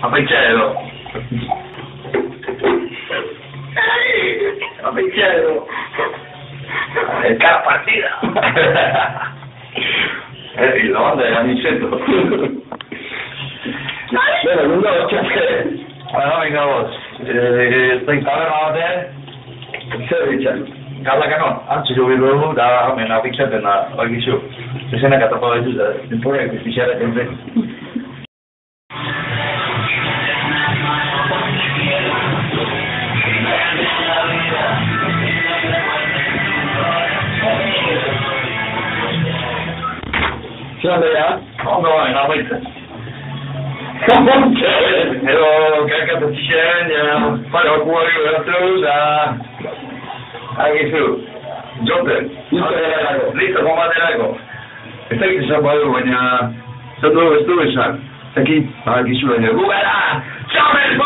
A pensiero. A pensiero. Cara partita. La domanda è amiceto. Bene, non lo c'è. Allora, venga vos. Stai parlando te? Sì, dice. Kalau kan, anjir dulu dah main apa kita dan lagi show. Di sana kata Pak itu dah, temporer bicara tempe. Siapa ya? Oh, no, apa itu? Hello, kakak petition pada kuari itu dah. Aquí su, Joker, listo, vamos a hacer algo. Está aquí se llama algo, baina, yo todo estuve ya. Está aquí su, baina, ¡Gugara! ¡Chame el